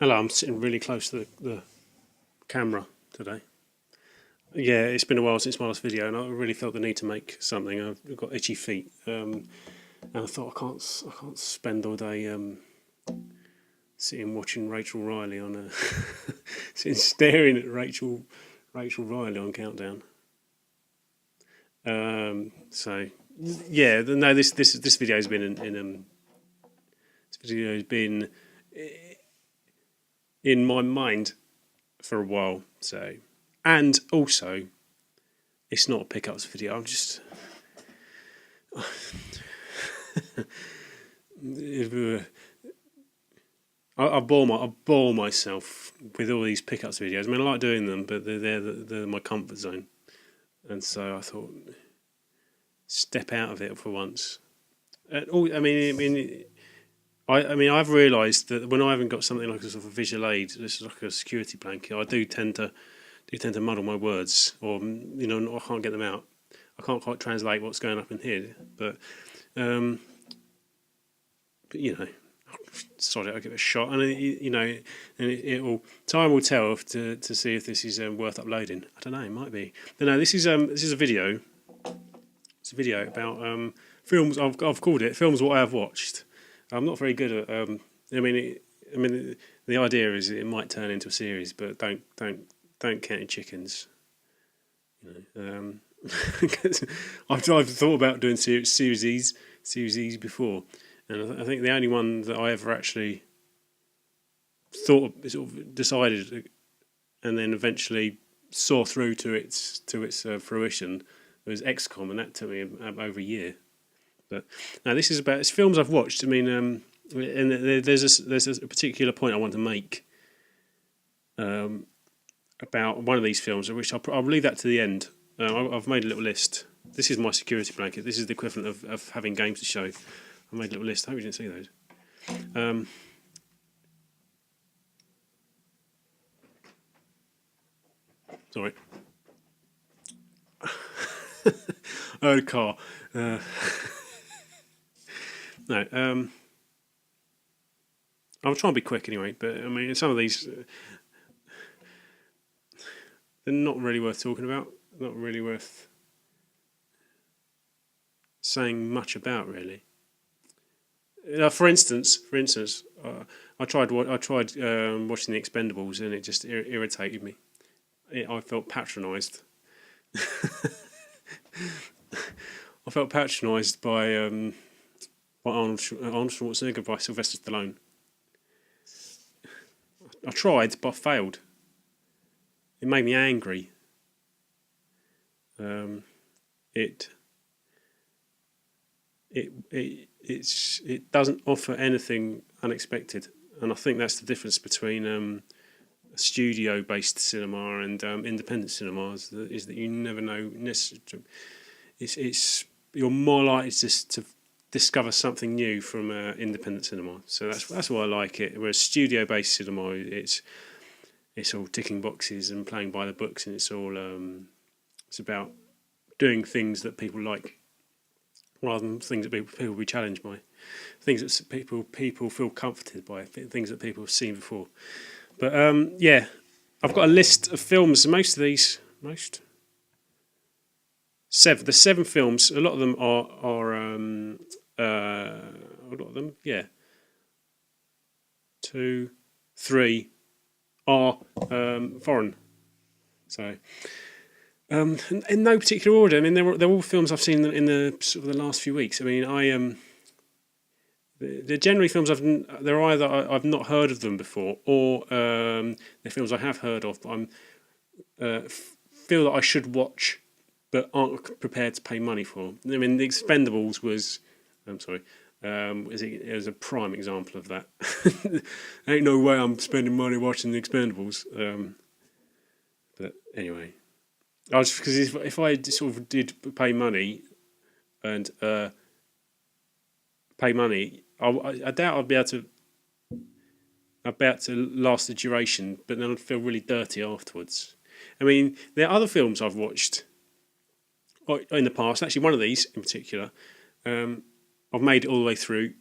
Hello, I'm sitting really close to the camera today. Yeah, it's been a while since my last video, and I really felt the need to make something. I've got itchy feet, and I thought I can't spend all day sitting watching Rachel Riley on a sitting staring at Rachel Riley on Countdown. So yeah, no, this video has been this video has been in my mind for a while. So, and also, it's not a pickups video. I'm just I bore myself with all these pickups videos. I mean, I like doing them, but they're my comfort zone, and so I thought step out of it for once. I've realised that when I haven't got something like a sort of visual aid, this is like a security blanket. I do tend to muddle my words, or I can't get them out. I can't quite translate what's going up in here, but sorry, I'll give it a shot, and it will. Time will tell to see if this is worth uploading. I don't know, it might be. But no, this is a video. It's a video about films. I've called it films what I have watched. I'm not very good at. The idea is it might turn into a series, but don't count your chickens. I've thought about doing series before, and I think the only one that I ever actually sort of decided, and then eventually saw through to its fruition was XCOM, and that took me over a year. But now this is about it's films I've watched. I mean, and there's a particular point I want to make about one of these films, which I'll leave that to the end. I've made a little list. This is my security blanket. This is the equivalent of having games to show. I made a little list. I hope you didn't see those. Sorry. Oh, the car. No. I'll try and be quick anyway. But I mean, some of these they're not really worth talking about. Not really worth saying much about, really. For instance, I tried watching The Expendables, and it just irritated me. I felt patronised. I felt patronised by Arnold Schwarzenegger, by Sylvester Stallone. I tried, but I failed. It made me angry. It doesn't offer anything unexpected, and I think that's the difference between studio-based cinema and independent cinemas. Is that you never know. It's you're more likely to discover something new from independent cinema. So that's why I like it. Whereas studio-based cinema, it's all ticking boxes and playing by the books, and it's all it's about doing things that people like, rather than things that people will be challenged by, things that people feel comforted by, things that people have seen before. But yeah, I've got a list of films. Most of these, the seven films. A lot of them are a lot of them, yeah. 2, 3 are foreign. So. In no particular order. I mean, they're all films I've seen in the sort of the last few weeks. I mean, they're generally films they're either I've not heard of them before, or they're films I have heard of, but I feel that I should watch, but aren't prepared to pay money for. I mean, The Expendables was, it was a prime example of that. Ain't no way I'm spending money watching The Expendables. But anyway. Because if I sort of did pay money, and I doubt I'd be able to last the duration, but then I'd feel really dirty afterwards. I mean, there are other films I've watched in the past. Actually, one of these in particular, I've made it all the way through.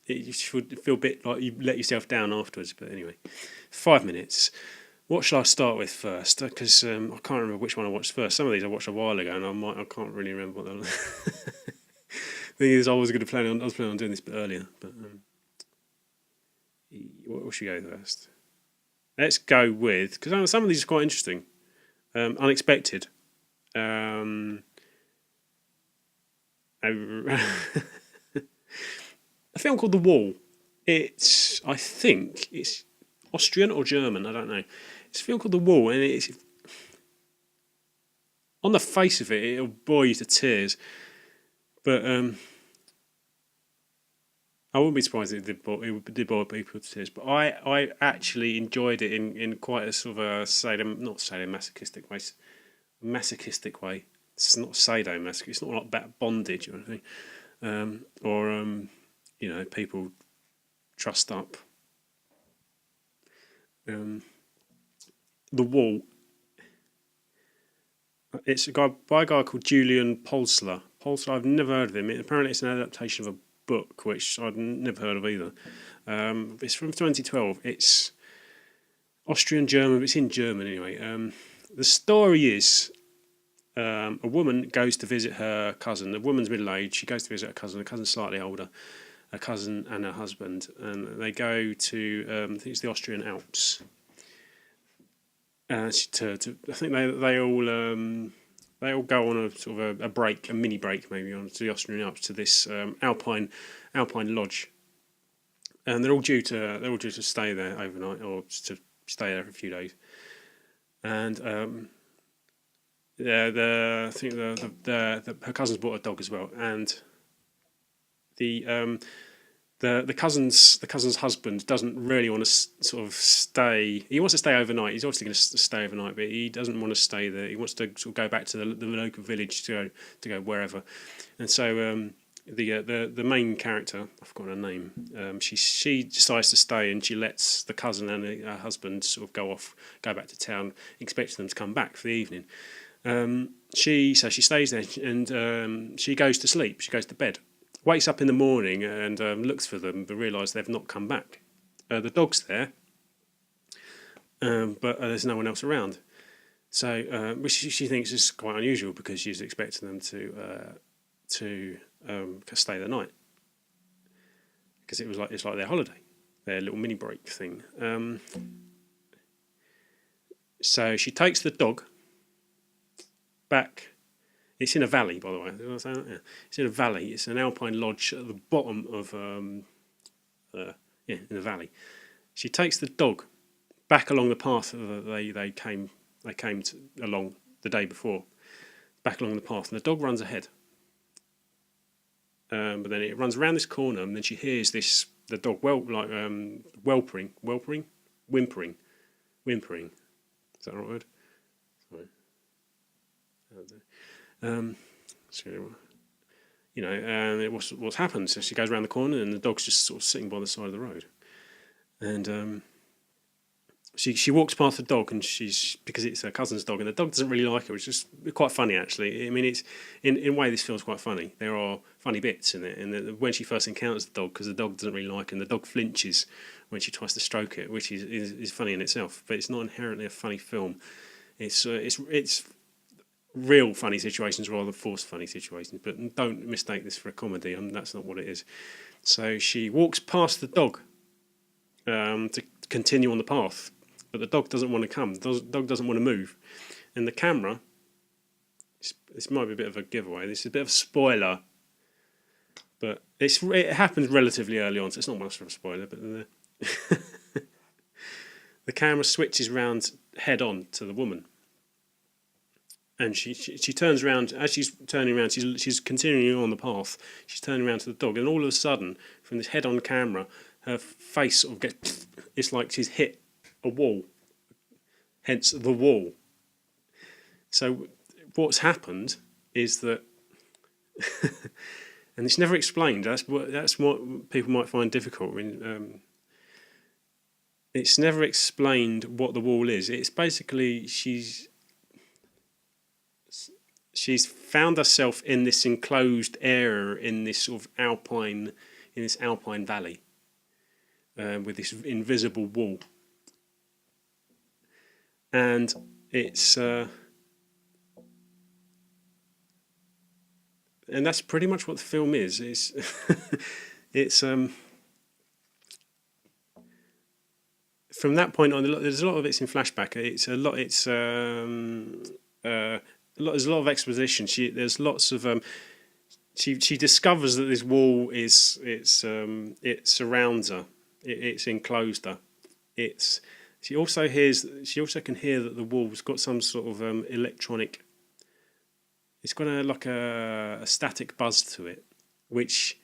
you should feel a bit like you let yourself down afterwards. But anyway, 5 minutes. What shall I start with first? Because I can't remember which one I watched first. Some of these I watched a while ago, and I can't really remember what they were. Thing is, I was planning on doing this a bit earlier, but what should we go first? Let's go with, because some of these are quite interesting, unexpected. A film called The Wall. I think it's Austrian or German. I don't know. It's a film called The Wall, and it's on the face of it, it'll bore you to tears. But I wouldn't be surprised if it did bore people to tears. But I actually enjoyed it in quite a sort of a not sadomasochistic way. Masochistic way. It's not sadomasochistic. It's not like about bondage or anything, people trussed up. The Wall. It's by a guy called Julian Polsler. I've never heard of him. Apparently, it's an adaptation of a book which I'd never heard of either. It's from 2012. It's Austrian German, but it's in German anyway. The story is a woman goes to visit her cousin. The woman's middle aged. She goes to visit her cousin. The cousin's slightly older. Her cousin and her husband, and they go to I think it's the Austrian Alps. I think they all go on a sort of a break, a mini break maybe, on to the Austrian Alps, to this alpine lodge, and they're all due to stay there overnight, or to stay there for a few days. And her cousin's brought a dog as well, and the cousin's husband doesn't really want to sort of stay. He wants to stay overnight. He's obviously going to stay overnight, but he doesn't want to stay there. He wants to sort of go back to the local village to go wherever. And so the main character, I've forgotten her name. She decides to stay, and she lets the cousin and her husband sort of go back to town, expecting them to come back for the evening. She stays there, and she goes to sleep. She goes to bed. Wakes up in the morning and looks for them, but realises they've not come back. The dog's there, but there's no one else around. So, which she thinks is quite unusual, because she's expecting them to stay the night, because it's like their holiday, their little mini break thing. So she takes the dog back. It's in a valley, by the way. Did I say that? Yeah. It's in a valley. It's an alpine lodge at the bottom of in a valley. She takes the dog back along the path that they came along the day before. Back along the path, and the dog runs ahead. But then it runs around this corner, and then she hears the dog whimpering. Is that the right word? Sorry. What's happened? So she goes around the corner, and the dog's just sort of sitting by the side of the road. And she walks past the dog, and because it's her cousin's dog, and the dog doesn't really like her, which is quite funny actually. I mean, it's in a way this feels quite funny. There are funny bits in it, and when she first encounters the dog, because the dog doesn't really like her, and the dog flinches when she tries to stroke it, which is funny in itself, but it's not inherently a funny film. It's real funny situations rather than forced funny situations, but don't mistake this for a comedy. That's not what it is. So she walks past the dog to continue on the path, but the dog doesn't want to come. The dog doesn't want to move, and the camera. This might be a bit of a giveaway. This is a bit of a spoiler, but it happens relatively early on, so it's not much of a spoiler. But the camera switches round head on to the woman. And she turns around. As she's turning around, she's continuing on the path. She's turning around to the dog, and all of a sudden, from this head-on camera, her face sort of gets. It's like she's hit a wall. Hence the wall. So what's happened is that, and it's never explained. That's what people might find difficult. It's never explained what the wall is. It's basically she's found herself in this enclosed area, in this sort of alpine, in this alpine valley with this invisible wall, and it's and that's pretty much what the film is. It's from that point on, there's a lot of it's in flashback. It's a lot. It's there's a lot of exposition. There's lots of she discovers that this wall it surrounds her. It's enclosed her. She also can hear that the wall's got some sort of electronic. It's got a static buzz to it, which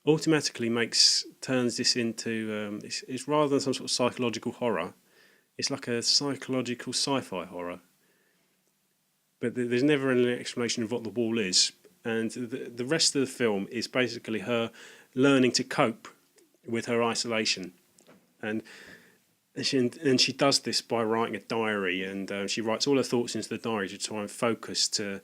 automatically turns this into it's rather than some sort of psychological horror. It's like a psychological sci-fi horror. But there's never an explanation of what the wall is, and the rest of the film is basically her learning to cope with her isolation, and she does this by writing a diary, and she writes all her thoughts into the diary to try and focus to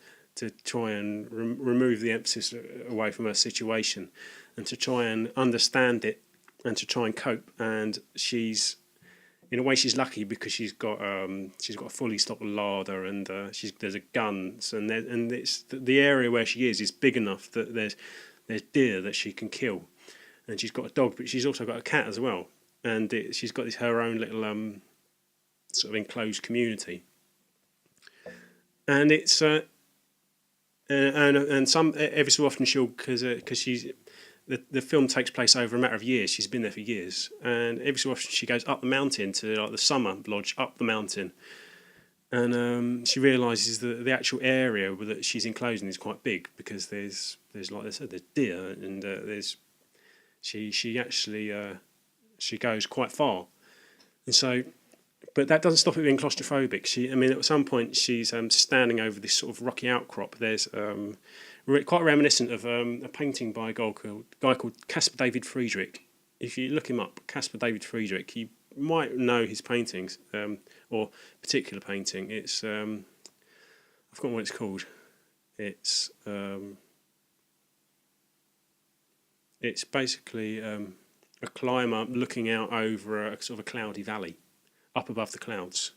try and remove the emphasis away from her situation, and to try and understand it, and to try and cope. And in a way, she's lucky because she's got a fully stocked larder, and there's a gun, and it's the area where she is big enough that there's deer that she can kill, and she's got a dog, but she's also got a cat as well, and she's got her own little sort of enclosed community, and it's and some every so often because she's. The film takes place over a matter of years. She's been there for years, and every so often she goes up the mountain to like the summer lodge up the mountain, and she realises that the actual area that she's enclosed in is quite big, because there's like I said, there's deer, and she goes quite far, and so. But that doesn't stop her being claustrophobic. At some point she's standing over this sort of rocky outcrop. There's quite reminiscent of a painting by a guy called Caspar David Friedrich. If you look him up, Caspar David Friedrich, you might know his paintings, or particular painting. It's I've forgotten what it's called. It's basically a climber looking out over a sort of a cloudy valley, up above the clouds,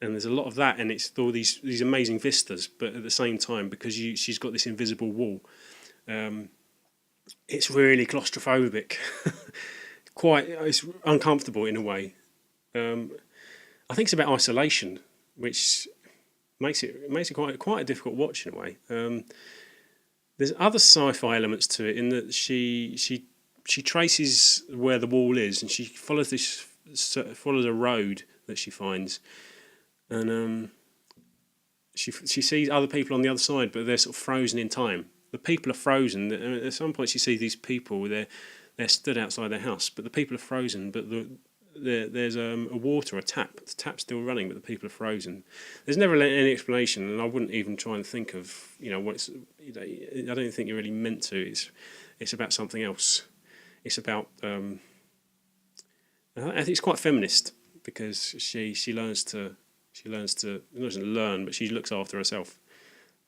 and there's a lot of that, and it's all these amazing vistas. But at the same time, because she's got this invisible wall, it's really claustrophobic. It's uncomfortable in a way. I think it's about isolation, which makes it quite a difficult watch in a way. There's other sci-fi elements to it in that she traces where the wall is, and she follows a road that she finds, and she sees other people on the other side, but they're sort of frozen in time. The people are frozen. At some point, she sees these people. They're stood outside their house, but the people are frozen. But there's a water, a tap. The tap's still running, but the people are frozen. There's never any explanation, and I wouldn't even try and think of what it's. I don't think you're really meant to. It's about something else. It's about. I think it's quite feminist, because she doesn't learn, but she looks after herself.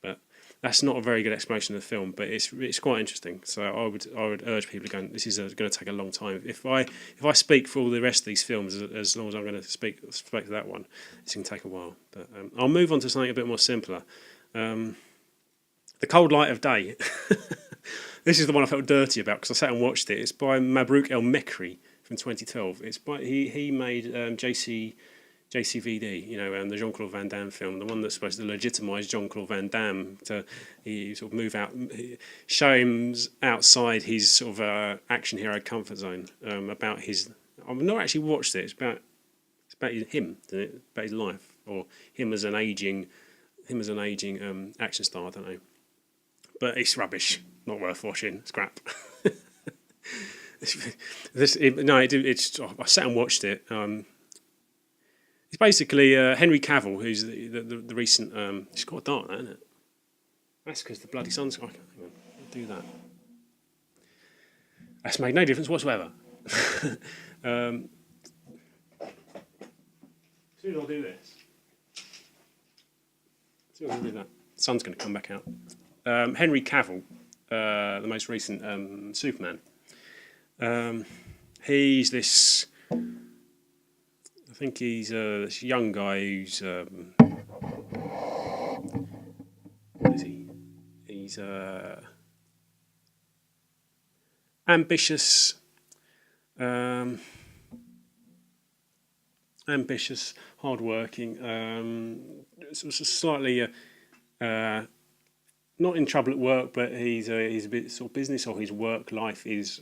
But that's not a very good explanation of the film, but it's quite interesting. So I would urge people to go. This is going to take a long time. If I speak for all the rest of these films, as long as I'm going to speak to that one, it's going to take a while. But I'll move on to something a bit more simpler. The Cold Light of Day. This is the one I felt dirty about because I sat and watched it. It's by Mabrouk El Mekri from 2012. He made JCVD, the Jean-Claude Van Damme film, the one that's supposed to legitimise Jean-Claude Van Damme, he sort of move out, show him outside his sort of action hero comfort zone. About his, I've not actually watched it. It's about him, isn't it? About his life, or him as an aging action star. I don't know, but it's rubbish. Not worth watching. It's crap. I sat and watched it. It's basically Henry Cavill, who's the recent. It's quite dark, that, isn't it? That's because the bloody sun's. Hang on, I'll do that. That's made no difference whatsoever. As soon as I do this, the sun's going to come back out. Henry Cavill, the most recent Superman. He's this. I think he's this young guy who's. What is he? He's ambitious. Um, Ambitious, hardworking. Slightly. Not in trouble at work, but he's a bit sort of business, or his work life is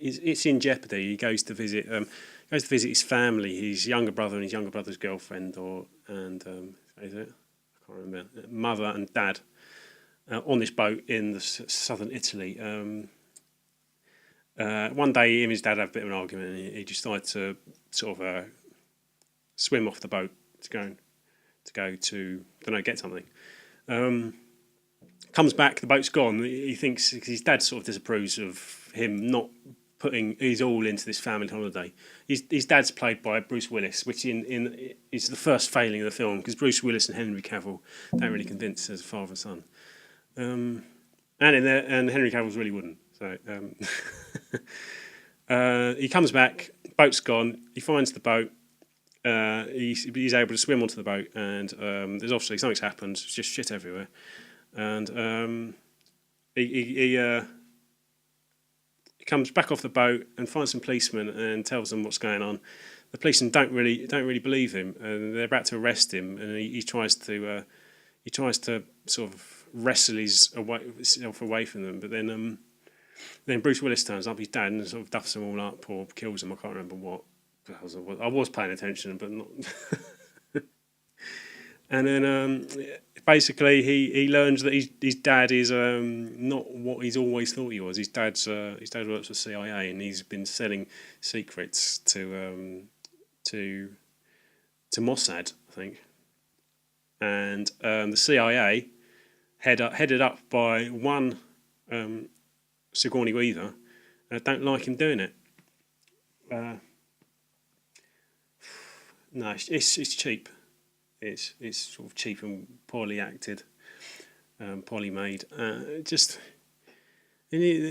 it's in jeopardy. He goes to visit his family, his younger brother and his younger brother's girlfriend, is it? I can't remember. Mother and dad on this boat in the southern Italy. One day, him and his dad have a bit of an argument, and he decided to sort of swim off the boat to go to I don't know, get something. Comes back, the boat's gone. He thinks, because his dad sort of disapproves of him not putting his all into this family holiday. His dad's played by Bruce Willis, which is the first failing of the film, because Bruce Willis and Henry Cavill don't really convince as father and son. And Henry Cavill's really wouldn't. So he comes back, boat's gone. He finds the boat. He's able to swim onto the boat, and there's obviously something's happened. It's just shit everywhere. And he comes back off the boat and finds some policemen and tells them what's going on. The policemen don't really believe him, and they're about to arrest him. And he tries to sort of wrestle himself away from them. But then Bruce Willis turns up, his dad, and sort of duffs them all up or kills them. I can't remember what. I was paying attention, but not. And then basically he learns that his dad is not what he's always thought he was. His dad works for CIA, and he's been selling secrets to Mossad, I think. And the CIA, headed up by one Sigourney Weaver, don't like him doing it. No, it's cheap. It's sort of cheap and poorly acted, poorly made. At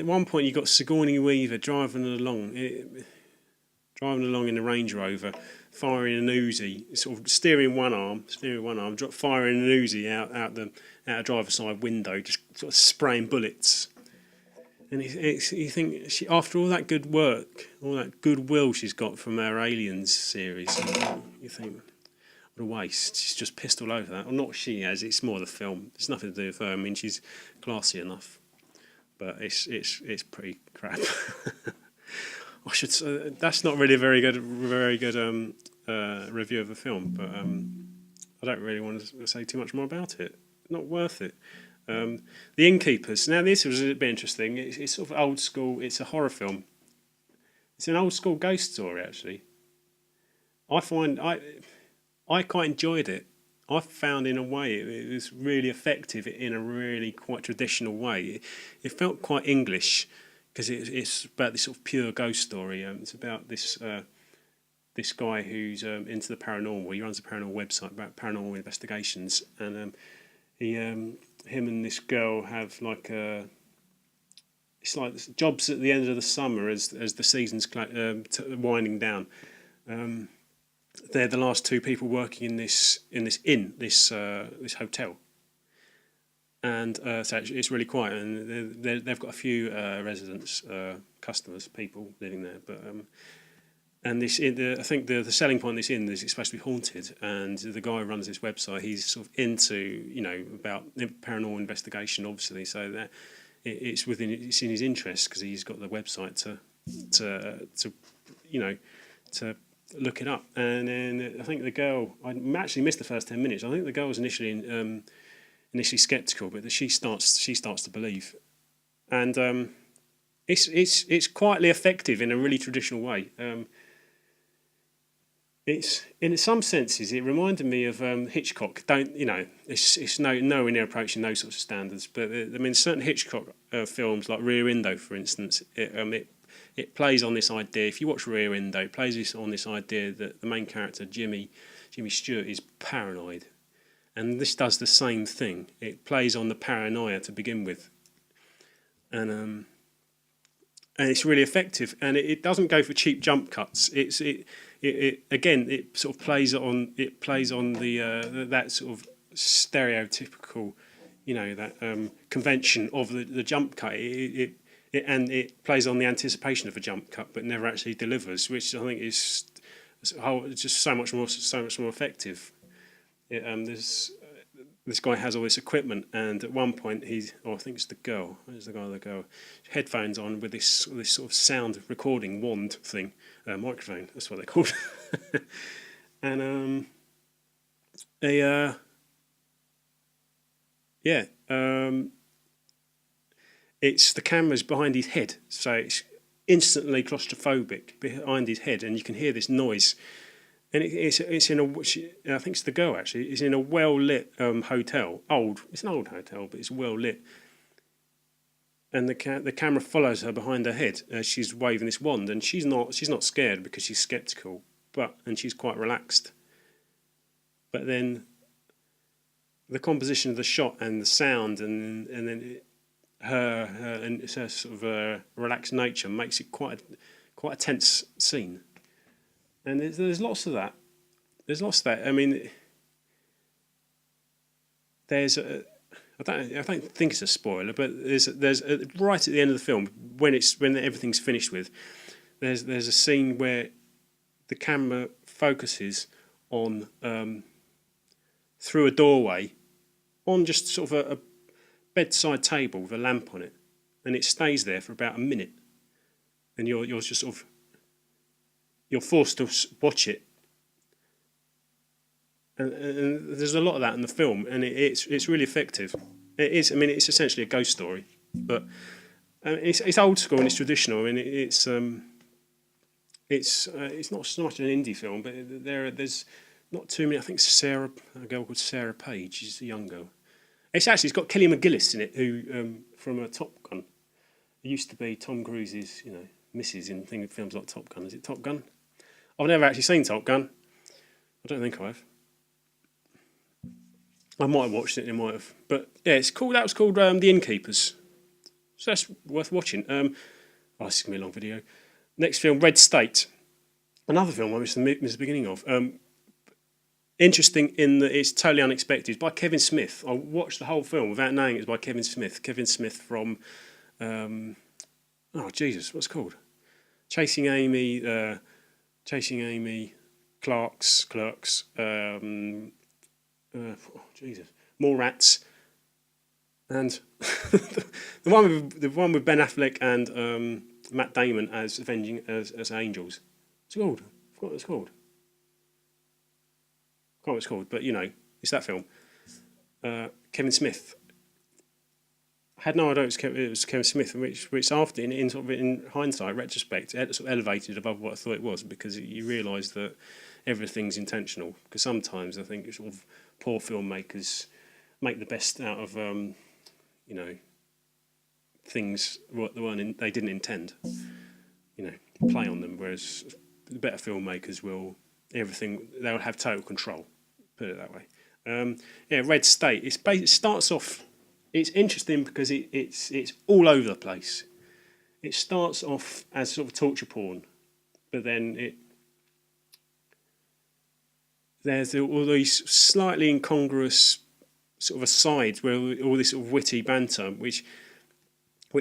one point, you got Sigourney Weaver driving along in a Range Rover, firing an Uzi, sort of steering one arm, firing an Uzi out a driver's side window, just sort of spraying bullets. And you think after all that good work, all that goodwill she's got from her Aliens series, you think, what a waste. She's just pissed all over that. Well, not she has, it's more the film. It's nothing to do with her. I mean, she's classy enough, but it's pretty crap. I should say, that's not really a very good review of the film, but I don't really want to say too much more about it. Not worth it. The Innkeepers. Now, this was a bit interesting. It's sort of old school. It's a horror film. It's an old school ghost story, actually. I quite enjoyed it. I found, in a way, it was really effective in a really quite traditional way. It felt quite English, because it's about this sort of pure ghost story. It's about this guy who's into the paranormal. He runs a paranormal website about paranormal investigations, and him and this girl have it's like jobs at the end of the summer as the season's winding down. They're the last two people working in this hotel, and so it's really quiet, and they've got a few residents, customers, people living there, but. And I think the selling point of this inn is it's supposed to be haunted, and the guy who runs this website, he's sort of into about paranormal investigation, obviously. So that it's in his interest, because he's got the website to look it up. And then I think the girl, I actually missed the first 10 minutes. I think the girl was initially sceptical, but she starts to believe, and it's quietly effective in a really traditional way. It's in some senses it reminded me of Hitchcock. It's nowhere near approaching those sorts of standards. But certain Hitchcock films like Rear Window, for instance, it plays on this idea. If you watch Rear Window, it plays on this idea that the main character Jimmy Stewart is paranoid, and this does the same thing. It plays on the paranoia to begin with, and and it's really effective. And it doesn't go for cheap jump cuts. It again, it sort of plays on the that sort of stereotypical, that convention of the jump cut. And it plays on the anticipation of a jump cut, but never actually delivers, which I think is just so much more effective. There's this guy has all this equipment, and at one point I think it's the girl. Where's the guy or the girl? Headphones on with this sort of sound recording wand thing, microphone. That's what they're called. And it's the camera's behind his head, so it's instantly claustrophobic behind his head, and you can hear this noise. And it's in I think it's the girl actually. It's in a well lit hotel. It's an old hotel, but it's well lit. And the camera follows her behind her head as she's waving this wand, and she's not scared because she's skeptical, and she's quite relaxed. But then the composition of the shot and the sound, and then her sort of relaxed nature makes it quite a tense scene. And there's lots of that. I mean, I don't think it's a spoiler, but there's right at the end of the film when everything's finished with, there's a scene where the camera focuses on through a doorway on just sort of a bedside table with a lamp on it, and it stays there for about a minute, and you're just sort of. You're forced to watch it, and there's a lot of that in the film, and it's really effective. It is. I mean, it's essentially a ghost story, but it's old school and it's traditional. I mean, it's not so much an indie film, but there's not too many. I think a girl called Sarah Page, she's a young girl. It's got Kelly McGillis in it, who from Top Gun. It used to be Tom Cruise's, missus in films like Top Gun. Is it Top Gun? I've never actually seen Top Gun. I don't think I have. I might have watched it, But yeah, it's called. That was called The Innkeepers. So that's worth watching. This is going to be a long video. Next film, Red State. Another film I missed the beginning of. Interesting in that it's totally unexpected. It's by Kevin Smith. I watched the whole film without knowing it was by Kevin Smith. Kevin Smith from... what's it called? Chasing Amy, Clerks, More Rats, and the one with Ben Affleck and Matt Damon as as angels. What's it called? I forgot what it's called. I can't remember what it's called, but it's that film. Kevin Smith. I had no idea it was Kevin Smith, which after in hindsight, retrospect, sort of elevated above what I thought it was, because you realise that everything's intentional. Because sometimes I think sort of poor filmmakers make the best out of things they didn't intend, play on them. Whereas the better filmmakers they'll have total control. Put it that way. Red State. It starts off. It's interesting because it's all over the place. It starts off as sort of torture porn, but then there's all these slightly incongruous sort of asides where all this sort of witty banter, which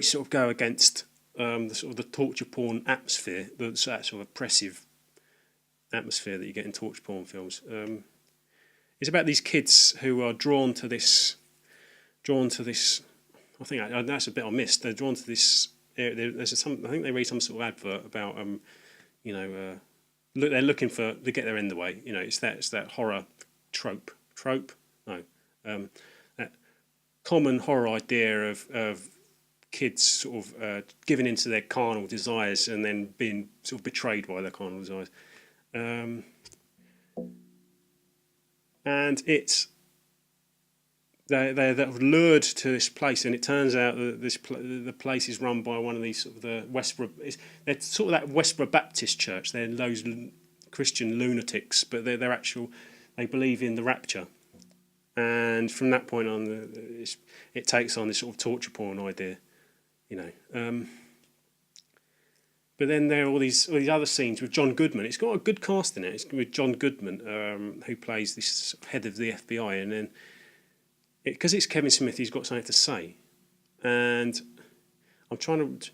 sort of go against the sort of the torture porn atmosphere, that sort of oppressive atmosphere that you get in torture porn films. It's about these kids who are drawn to this. I think that's a bit I missed. They're drawn to this. I think they read some sort of advert about they're looking to get their end away. It's that horror trope. No, that common horror idea of kids sort of giving into their carnal desires and then being sort of betrayed by their carnal desires. And it's they're lured to this place, and it turns out that the place is run by one of these sort of the they're sort of that Westboro Baptist church. They're those Christian lunatics, but they believe in the rapture, and from that point on, it takes on this sort of torture porn idea, But then there are all these other scenes with John Goodman. It's got a good cast in it. It's with John Goodman, who plays this head of the FBI, and then because it's Kevin Smith, he's got something to say, and I'm trying to.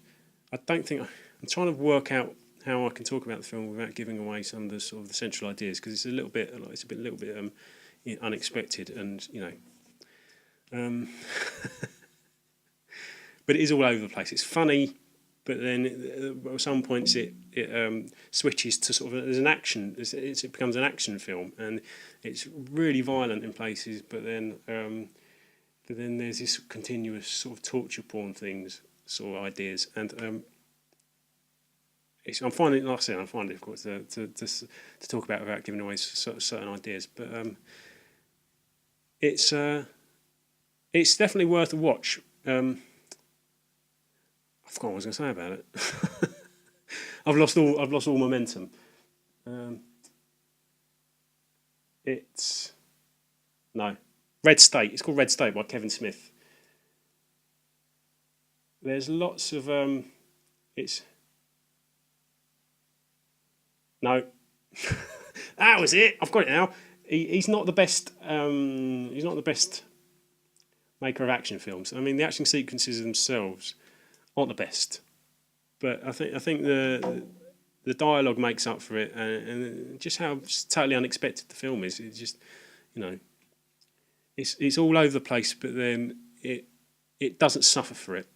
I don't think I'm trying to work out how I can talk about the film without giving away some of the sort of the central ideas, because it's a little bit unexpected, and but it is all over the place. It's funny, but then at some points it switches to sort of as an action. It becomes an action film, and it's really violent in places. But then there's this continuous sort of torture porn things, sort of ideas, and I'm finding, like I said, I'm finding it difficult to talk about without giving away certain ideas. But it's definitely worth a watch. I forgot what I was going to say about it. I've lost all momentum. It's no Red State. It's called Red State by Kevin Smith. There's lots of it's no. That was it. I've got it now. He's not the best. He's not the best maker of action films. I mean, the action sequences themselves aren't the best, but I think the dialogue makes up for it, and just how totally unexpected the film is. It's just, it's all over the place, but then it doesn't suffer for it.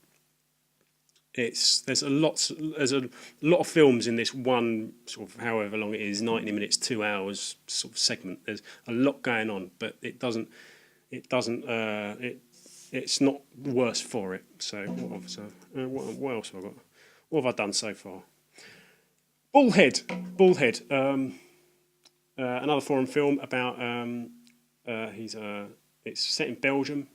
There's a lot of films in this one sort of, however long it is, 90 minutes, 2 hours sort of segment. There's a lot going on, but it's not worse for it. So what else have I got? What have I done so far? Bullhead, another foreign film about it's set in Belgium,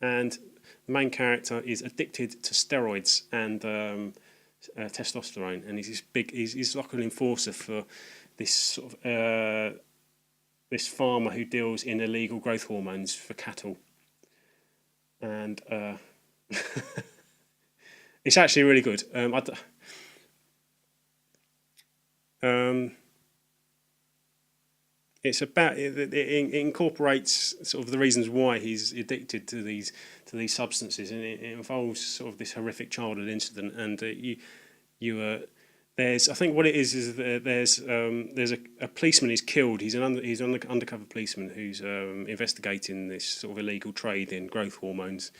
and the main character is addicted to steroids and testosterone, and he's like an enforcer for this sort of this farmer who deals in illegal growth hormones for cattle, and it's actually really good. It's about it incorporates sort of the reasons why he's addicted to these substances, and it involves sort of this horrific childhood incident. And there's, I think what it is that there's a policeman who's killed. He's an undercover policeman who's investigating this sort of illegal trade in growth hormones,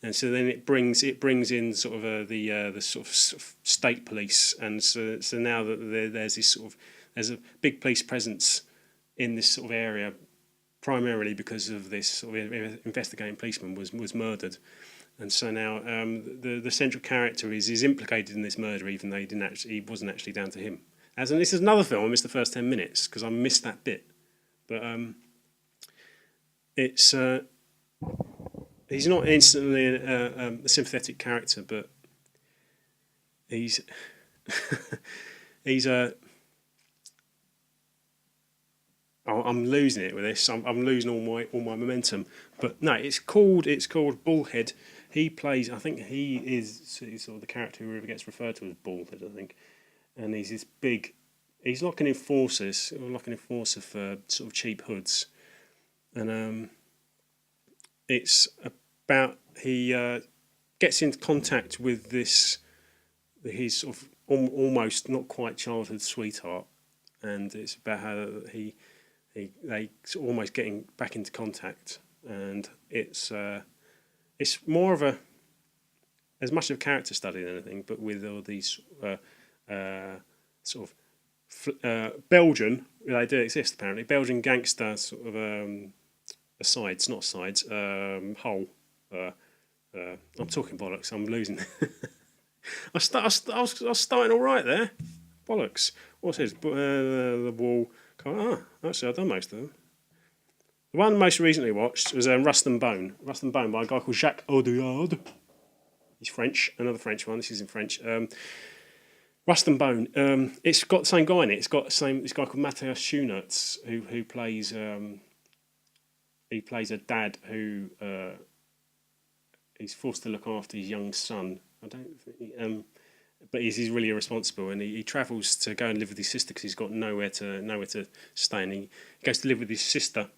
and so then it brings in sort of the sort of state police, and so now that there's a big police presence in this sort of area, primarily because of this sort of investigating policeman was murdered, and so now the central character is implicated in this murder, even though he wasn't actually down to him. And this is another film I missed the first 10 minutes because I missed that bit, but it's he's not instantly a sympathetic character, but he's I'm losing it with this. I'm losing all my momentum. But no, it's called Bullhead. He plays. I think he's sort of the character who gets referred to as Bullhead. I think, and he's this big. He's like an enforcer, for sort of cheap hoods, and it's about he gets into contact with his sort of almost not quite childhood sweetheart, and it's about how they sort of almost getting back into contact, and it's more of as much of a character study than anything, but with all these sort of Belgian, they do exist apparently, Belgian gangster sort of whole. I'm talking bollocks. I'm losing. I was starting all right there. Bollocks. What's his? The wall. Actually, I've done most of them. The one most recently watched was Rust and Bone. Rust and Bone by a guy called Jacques Audiard. He's French. Another French one. This is in French. Rust and Bone. It's got the same guy in it. It's got this guy called Matthias Schoenaerts who plays. He plays a dad who he's forced to look after his young son. but he's really irresponsible, and he travels to go and live with his sister because he's got nowhere to stay, and he goes to live with his sister.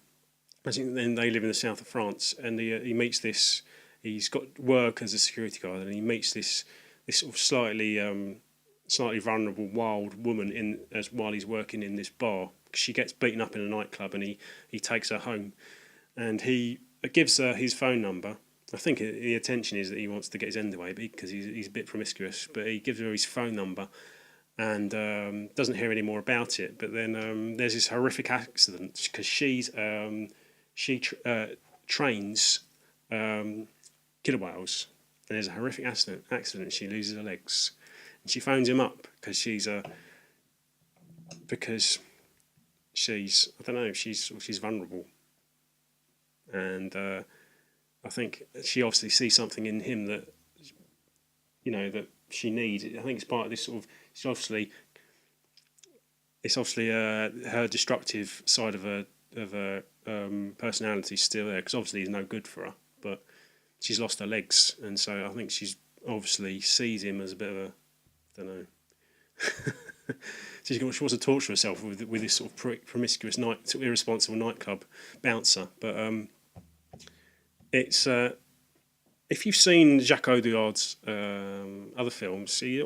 I think then they live in the south of France, and he meets this. He's got work as a security guard, and he meets this sort of slightly vulnerable wild woman while he's working in this bar. She gets beaten up in a nightclub, and he takes her home, and he gives her his phone number. I think the intention is that he wants to get his end away because he's a bit promiscuous, but he gives her his phone number and doesn't hear any more about it. But then there's this horrific accident because she trains killer whales, and there's a horrific accident. She loses her legs, and she phones him up because she's I don't know, she's vulnerable, and I think she obviously sees something in him that that she needs. I think it's part of this sort of. It's obviously her destructive side of her personality still there, because obviously he's no good for her, but she's lost her legs, and so I think she's obviously sees him as a bit of a, I don't know. She wants to torture herself with this sort of promiscuous sort of irresponsible nightclub bouncer, but it's if you've seen Jacques Audiard's other films, he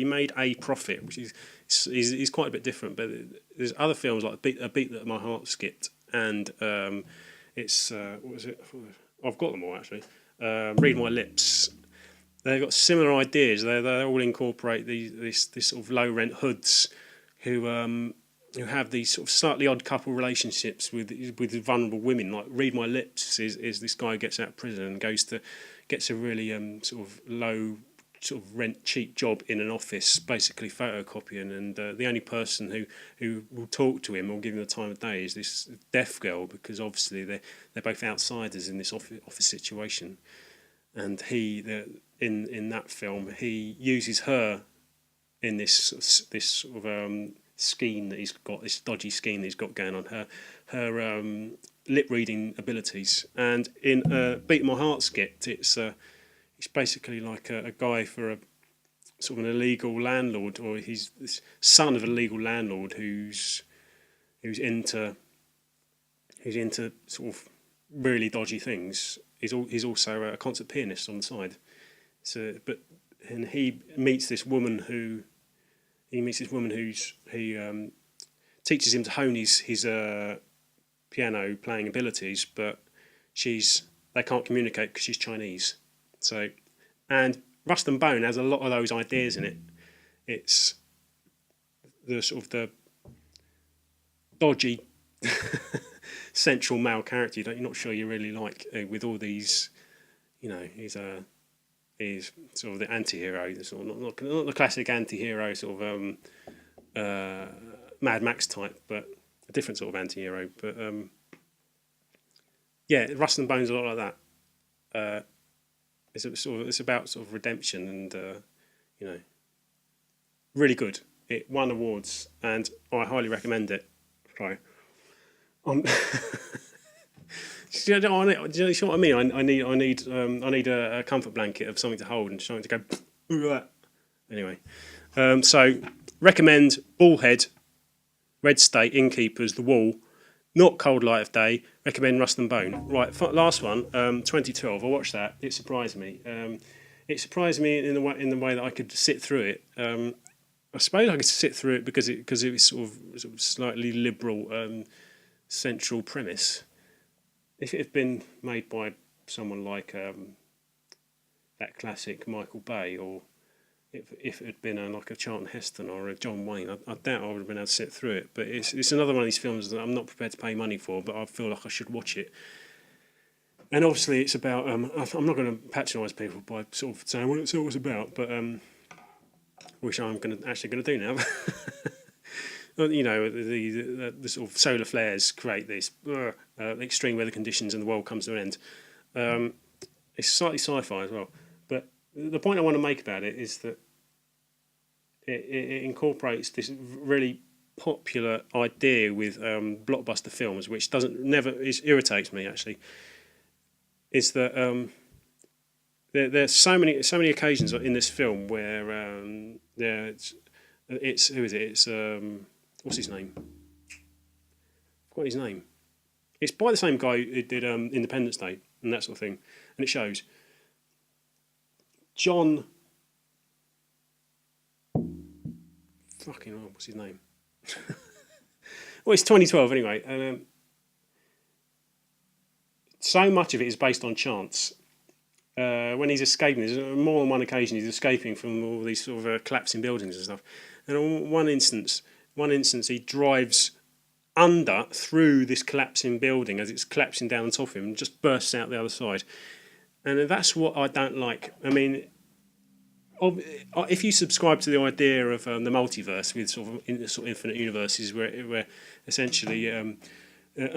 made A Prophet, which is quite a bit different. But there's other films like A Beat That My Heart Skipped, and it's what was it? I've got them all actually. Read My Lips. They've got similar ideas. They all incorporate this sort of low rent hoods who have these sort of slightly odd couple relationships with vulnerable women. Like Read My Lips is this guy who gets out of prison and gets a really sort of low sort of rent cheap job in an office, basically photocopying, and the only person who will talk to him or give him the time of day is this deaf girl, because obviously they're both outsiders in this office situation, and in that film he uses her in this sort of scheme that he's got, this dodgy scheme that he's got going on, her lip reading abilities. And in Beat My Heart Skipped, it's basically like a guy for a sort of an illegal landlord, or he's this son of a legal landlord who's into sort of really dodgy things. He's also a concert pianist on the side. And he meets this woman who teaches him to hone his piano playing abilities, but they can't communicate because she's Chinese. So, and Rust and Bone has a lot of those ideas in it. It's the sort of the dodgy central male character that you're not sure you really like, with all these, he's sort of the anti-hero, sort of not the classic anti-hero sort of Mad Max type, but a different sort of anti-hero. But yeah, Rust and Bone's a lot like that. It's about sort of redemption, and really good. It won awards, and I highly recommend it. Sorry. Do you know what I mean? I need a comfort blanket of something to hold and something to go. Anyway, so recommend Bullhead, Red State, Innkeepers, The Wall. Not Cold Light of Day. Recommend Rust and Bone. Right, last one, 2012. I watched that. It surprised me. It surprised me in the way that I could sit through it. I suppose I could sit through it because it was sort of slightly liberal central premise. If it had been made by someone like that classic Michael Bay, or if it had been like a Charlton Heston or a John Wayne, I doubt I would have been able to sit through it. But it's another one of these films that I'm not prepared to pay money for, but I feel like I should watch it. And obviously it's about, I'm not going to patronise people by sort of saying what it's about, but which I'm actually going to do now. The sort of solar flares create these extreme weather conditions and the world comes to an end. It's slightly sci-fi as well. But the point I want to make about it is that it incorporates this really popular idea with blockbuster films, which irritates me actually. Is that there's so many occasions in this film where it's who is it? It's what's his name? What is his name? It's by the same guy who did Independence Day and that sort of thing, and it shows John. Fucking hell, what's his name? Well, it's 2012 anyway, and so much of it is based on chance. When he's escaping, there's more than one occasion he's escaping from all these sort of collapsing buildings and stuff. And on one instance, he drives under through this collapsing building as it's collapsing down on top of him and just bursts out the other side. And that's what I don't like. I mean, if you subscribe to the idea of the multiverse with sort of infinite universes where essentially a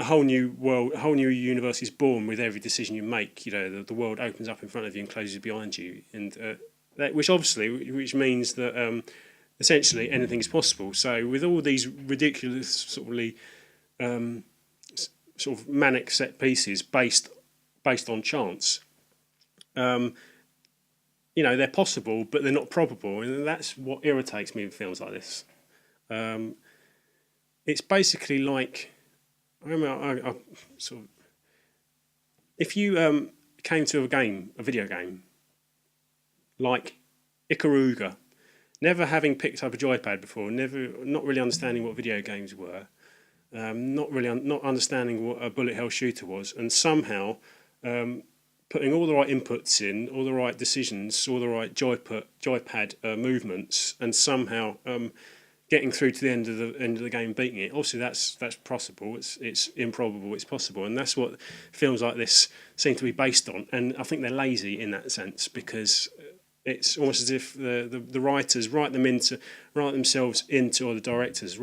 whole new world, a whole new universe is born with every decision you make. You know, the world opens up in front of you and closes behind you, and which means that essentially anything is possible. So with all these ridiculous sort of manic set pieces based on chance, they're possible, but they're not probable, and that's what irritates me in films like this. It's basically like, I remember I sort of, if you came to a video game, like Ikaruga, never having picked up a joypad before, not really understanding what video games were, not understanding what a bullet hell shooter was, and somehow putting all the right inputs in, all the right decisions, all the right joypad movements, and somehow getting through to the end of the game, beating it. Obviously, that's possible. It's improbable. It's possible, and that's what films like this seem to be based on. And I think they're lazy in that sense because it's almost as if the writers write themselves into, or the directors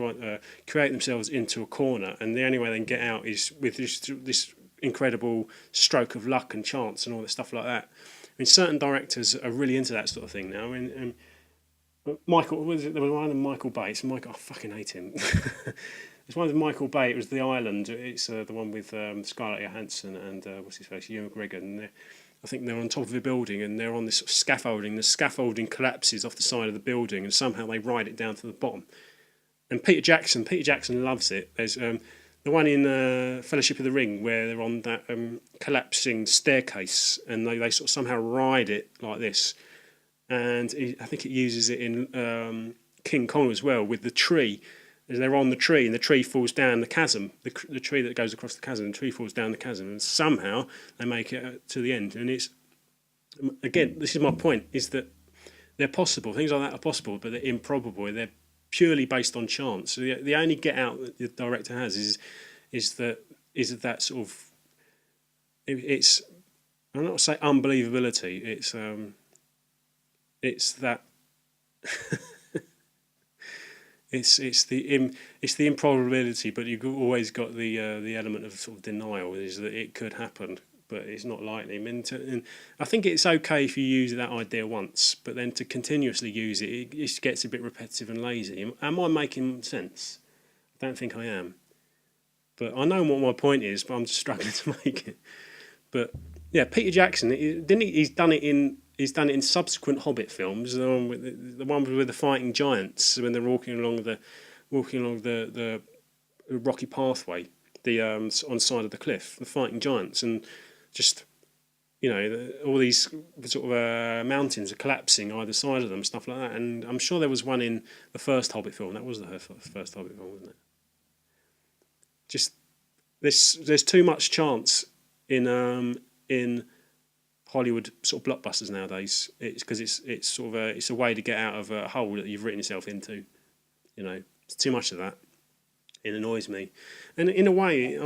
create themselves into a corner, and the only way they can get out is with this incredible stroke of luck and chance and all that stuff like that. I mean, certain directors are really into that sort of thing now. And Michael, there was one of Michael Bay. I fucking hate him. There's one with Michael Bay. It was The Island. It's the one with Scarlett Johansson and what's his face, Ewan McGregor. And I think they're on top of a building and they're on this sort of scaffolding. The scaffolding collapses off the side of the building and somehow they ride it down to the bottom. And Peter Jackson loves it. There's the one in Fellowship of the Ring where they're on that collapsing staircase and they sort of somehow ride it like this. And I think it uses it in King Kong as well with the tree. As they're on the tree and the tree falls down the chasm, the tree that goes across the chasm, the tree falls down the chasm, and somehow they make it to the end. And it's, again, this is my point, is that they're possible. Things like that are possible, but they're improbable. They're purely based on chance. So the only get out that the director has is that sort of, it's, I'm not going to say unbelievability. It's that it's the improbability, but you've always got the element of sort of denial, is that it could happen, but it's not likely. And I think it's okay if you use that idea once, but then to continuously use it just gets a bit repetitive and lazy. Am I making sense? I don't think I am, but I know what my point is, but I'm just struggling to make it. But yeah, Peter Jackson, he's done it in subsequent Hobbit films. The one with the fighting giants when they're walking along the rocky pathway, on the side of the cliff, the fighting giants, and just all these sort of mountains are collapsing either side of them, stuff like that. And I'm sure there was one in the first Hobbit film. That was the first Hobbit film, wasn't it? Just there's too much chance in Hollywood sort of blockbusters nowadays. It's because it's sort of it's a way to get out of a hole that you've written yourself into. It's too much of that. It annoys me, and in a way,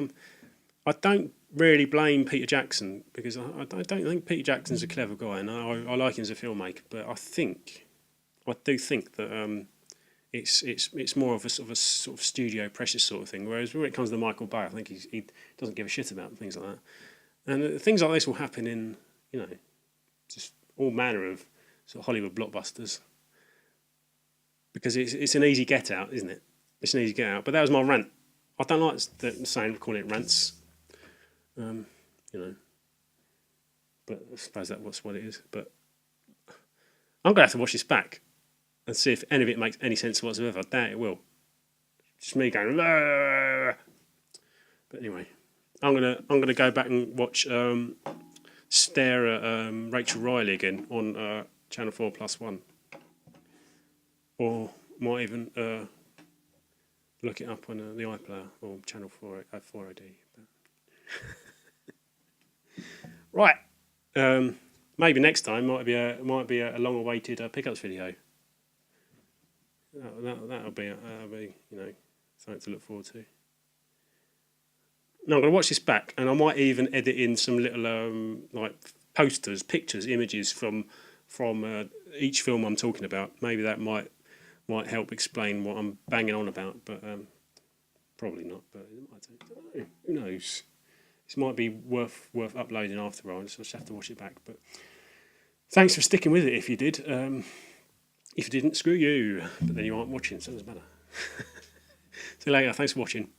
I don't really blame Peter Jackson because I don't think Peter Jackson's a clever guy, and I like him as a filmmaker. But I do think that it's more of a sort of studio pressure sort of thing. Whereas when it comes to Michael Bay, I think he doesn't give a shit about things like that, and things like this will happen in just all manner of sort of Hollywood blockbusters because it's an easy get out, isn't it? It's an easy get out. But that was my rant. I don't like the saying calling it rants. But I suppose that's what it is. But I'm going to have to watch this back and see if any of it makes any sense whatsoever. I doubt it will. Just me going. But anyway, I'm gonna go back and watch stare at Rachel Riley again on Channel 4+1, or might even look it up on the iPlayer or Channel 4OD. Right. Maybe next time might be a long-awaited pickups video. That'll be something to look forward to. No, I'm going to watch this back, and I might even edit in some little like posters, pictures, images from each film I'm talking about. Maybe that might help explain what I'm banging on about, but probably not. But it might do. Who knows? This might be worth uploading after all. So I just have to watch it back. But thanks for sticking with it. If you did, if you didn't, screw you. But then you aren't watching, so it doesn't matter. See you later. Thanks for watching.